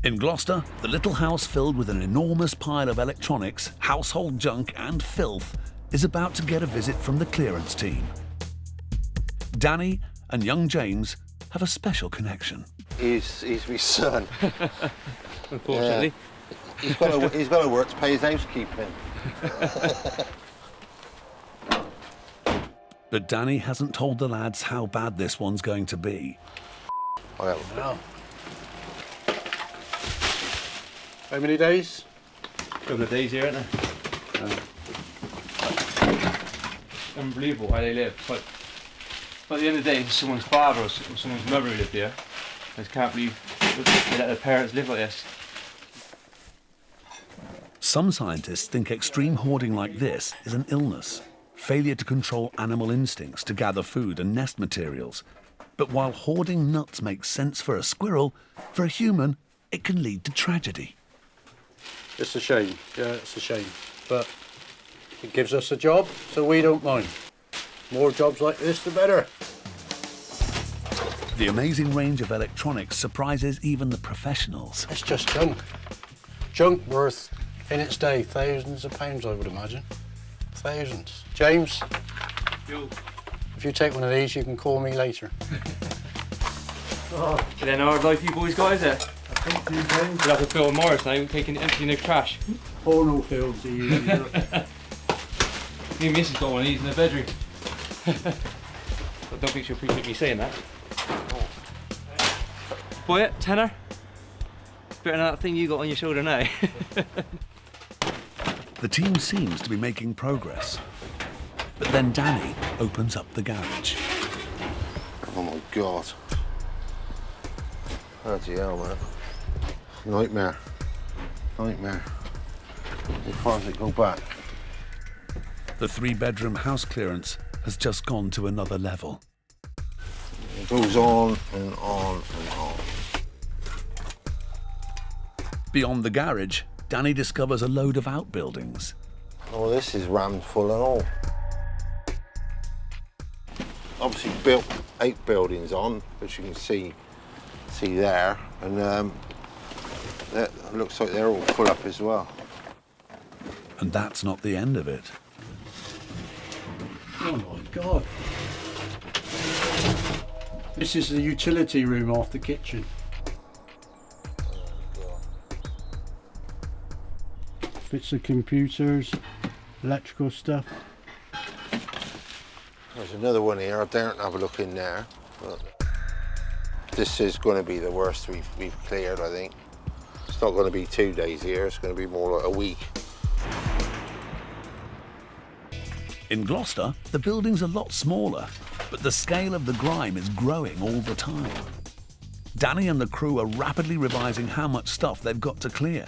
In Gloucester, the little house filled with an enormous pile of electronics, household junk and filth is about to get a visit from the clearance team. Danny and young James have a special connection. He's my son. Unfortunately. Yeah. He's got to work to pay his housekeeping. But Danny hasn't told the lads how bad this one's going to be. Well, how many days? Couple of days here, isn't it? Unbelievable how they live. But at the end of the day, it's someone's father or someone's mother who lived here. I just can't believe they let their parents live like this. Some scientists think extreme hoarding like this is an illness, failure to control animal instincts to gather food and nest materials. But while hoarding nuts makes sense for a squirrel, for a human, it can lead to tragedy. It's a shame, yeah, it's a shame. But it gives us a job, so we don't mind. More jobs like this, the better. The amazing range of electronics surprises even the professionals. It's just junk. Junk worth, in its day, thousands of pounds, I would imagine. Thousands. James, Yo. if you take one of these, you can call me later. Oh. It ain't hard life you boys got, is it? I think you, James. We'll have to Phil Morris now, emptying the trash. Porno films to you. Me and Mrs. got one of these in the bedroom. I don't think she'll appreciate me saying that. Boy, tenner. Better than that thing you got on your shoulder now. The team seems to be making progress. But then Danny opens up the garage. oh my God. Bloody hell, man. Nightmare. Nightmare. As far as it go back. The 3-bedroom house clearance has just gone to another level. It goes on and on and on. Beyond the garage, Danny discovers a load of outbuildings. Oh, this is rammed full and all. Obviously built 8 buildings on, which you can see there, and it looks like they're all full up as well. And that's not the end of it. Oh my God. This is the utility room off the kitchen. Bits of computers, electrical stuff. There's another one here. I daren't have a look in there. But this is going to be the worst we've cleared, I think. It's not going to be 2 days here. It's going to be more like a week. In Gloucester, the building's a lot smaller, but the scale of the grime is growing all the time. Danny and the crew are rapidly revising how much stuff they've got to clear.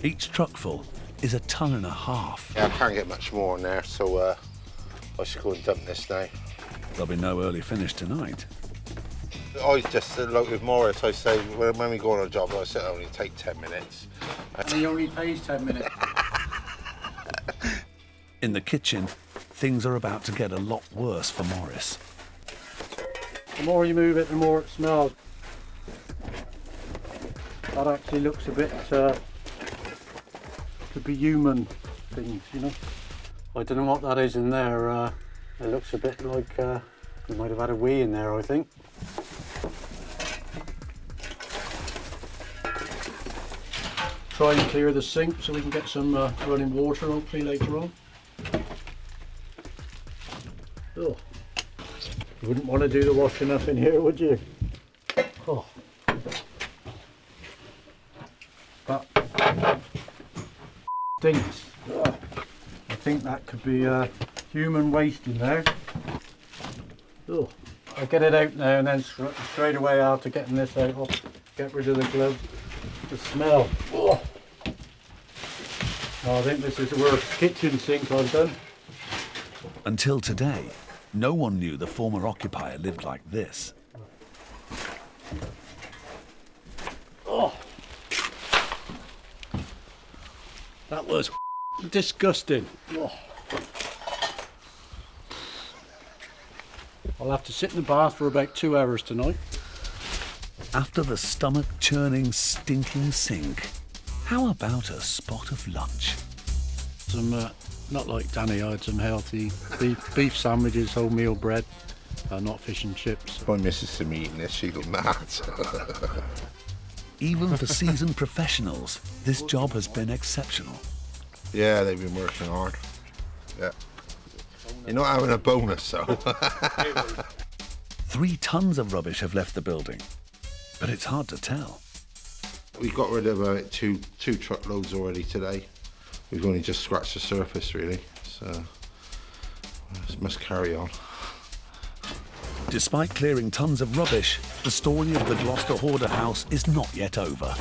Each truckful is 1.5 tons. Yeah, I can't get much more in there, so I should go and dump this now. There'll be no early finish tonight. I just, like with Morris, I say, when we go on a job, I say it only take 10 minutes. He only pays 10 minutes. In the kitchen, things are about to get a lot worse for Morris. The more you move it, the more it smells. That actually looks a bit, could be human things, you know. I don't know what that is in there. It looks a bit like we might have had a wee in there, I think. Try and clear the sink so we can get some running water hopefully later on. Oh, you wouldn't want to do the washing up in here, would you? Oh. That stinks. Oh. I think that could be human waste in there. Oh. I'll get it out now and then straight away after getting this out, I'll get rid of the gloves. The smell. Oh. Oh, I think this is the worst kitchen sink I've done. Until today, no one knew the former occupier lived like this. Oh. That was disgusting. Oh. I'll have to sit in the bath for about 2 hours tonight. After the stomach-churning, stinking sink, how about a spot of lunch? Some, not like Danny, I had some healthy beef sandwiches, wholemeal bread, not fish and chips. My missus to me eating this, she'd go mad. Even for seasoned professionals, this job has been exceptional. Yeah, they've been working hard. Yeah. You're not having a bonus, though. 3 tons of rubbish have left the building, but it's hard to tell. We got rid of about two truckloads already today. We've only just scratched the surface, really, so must carry on. Despite clearing tons of rubbish, the story of the Gloucester hoarder house is not yet over.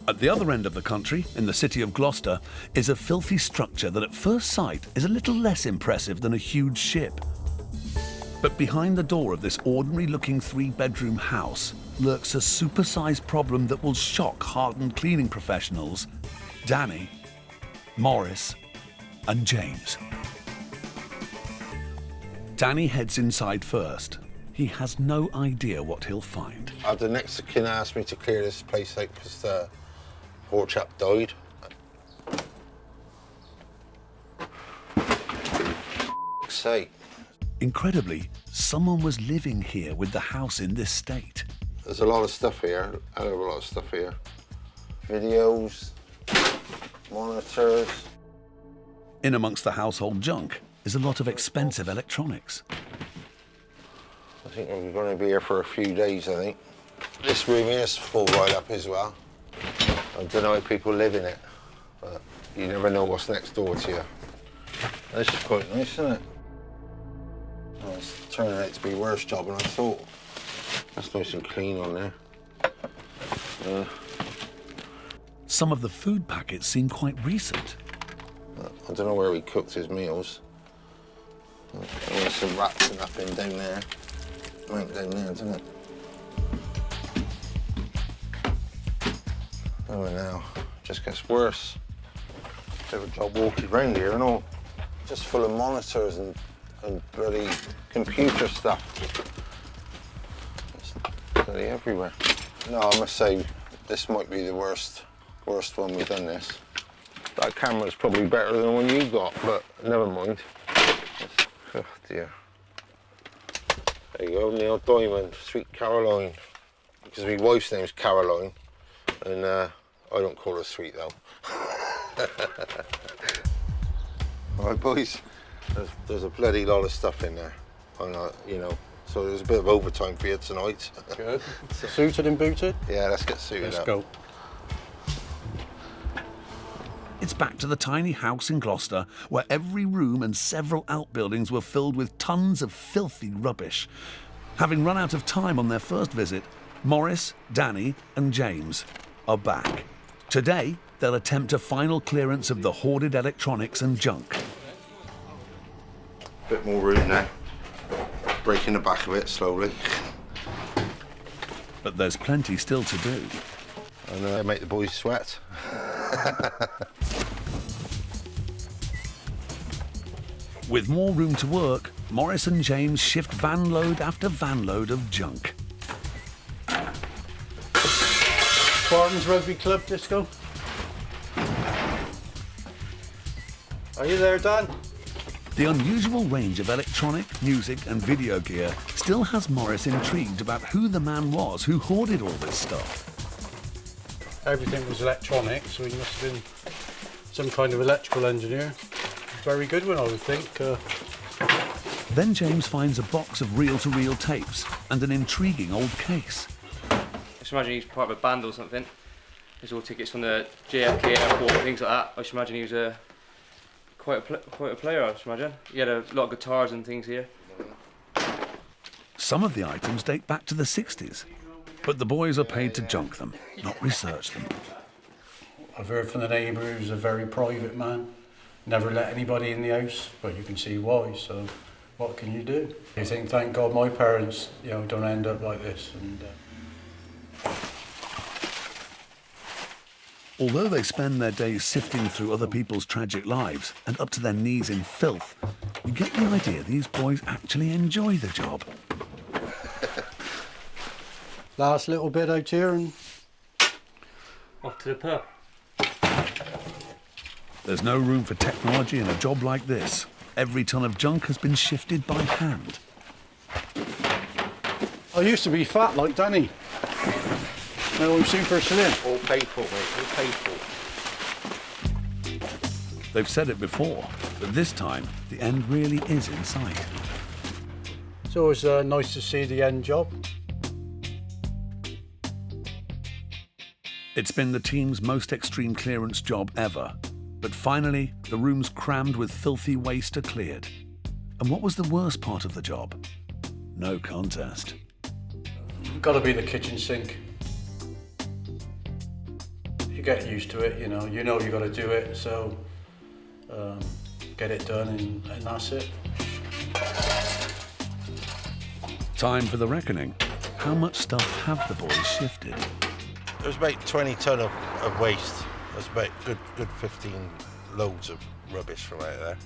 At the other end of the country, in the city of Gloucester, is a filthy structure that at first sight is a little less impressive than a huge ship. But behind the door of this ordinary-looking 3-bedroom house lurks a supersized problem that will shock hardened cleaning professionals, Danny, Morris, and James. Danny heads inside first. He has no idea what he'll find. The next of kin asked me to clear this place out because the poor chap died. Fuck's sake. Incredibly, someone was living here with the house in this state. There's a lot of stuff here, a hell of a lot of stuff here. Videos, monitors. In amongst the household junk is a lot of expensive electronics. I think we're going to be here for a few days, I think. This room here is full right up as well. I don't know how people live in it, but you never know what's next door to you. This is quite nice, isn't it? Oh, it's turning out to be a worse job than I thought. That's nice and clean on there. Some of the food packets seem quite recent. I don't know where he cooked his meals. There's some rats and nothing down there. Right down there, isn't it? Oh, now just gets worse. Bit of a job walking around here and all. Just full of monitors and bloody computer stuff. It's bloody everywhere. No, I must say, this might be the worst one we've done this. That camera's probably better than the one you got, but never mind. Oh dear. There you go, Neil Diamond, Sweet Caroline. Because my wife's name's Caroline, and I don't call her sweet though. All right, boys. There's a bloody lot of stuff in there, you know. So there's a bit of overtime for you tonight. Good. Suited and booted? Yeah, let's get suited up. Let's go. It's back to the tiny house in Gloucester, where every room and several outbuildings were filled with tons of filthy rubbish. Having run out of time on their first visit, Morris, Danny, and James are back. Today, they'll attempt a final clearance of the hoarded electronics and junk. Bit more room now. Breaking the back of it slowly. But there's plenty still to do. And make the boys sweat. With more room to work, Morris and James shift van load after van load of junk. Spartans Rugby Club Disco. Are you there, Dan? The unusual range of electronic, music and video gear still has Morris intrigued about who the man was who hoarded all this stuff. Everything was electronic, so he must have been some kind of electrical engineer. Very good one, I would think. Then James finds a box of reel-to-reel tapes and an intriguing old case. Just imagine he's part of a band or something. There's all tickets from the JFK airport, things like that. I just imagine he was quite a player, I just imagine. He had a lot of guitars and things here. Some of the items date back to the 60s, but the boys are paid to junk them, not research them. I've heard from the neighbour who's a very private man. Never let anybody in the house, but you can see why, so what can you do? I think, thank God my parents, don't end up like this. And Although they spend their days sifting through other people's tragic lives and up to their knees in filth, you get the idea these boys actually enjoy the job. Last little bit out here and Off to the pub. There's no room for technology in a job like this. Every ton of junk has been shifted by hand. I used to be fat like Danny. Now I'm super slim. All paid for, mate, all paid for. They've said it before, but this time the end really is in sight. It's always nice to see the end job. It's been the team's most extreme clearance job ever, but finally the rooms crammed with filthy waste are cleared. And what was the worst part of the job? No contest. Got to be the kitchen sink. You get used to it, you know you got to do it, so get it done and that's it. Time for the reckoning. How much stuff have the boys shifted? There was about 20 tonne of waste. There's about good 15 loads of rubbish from out there.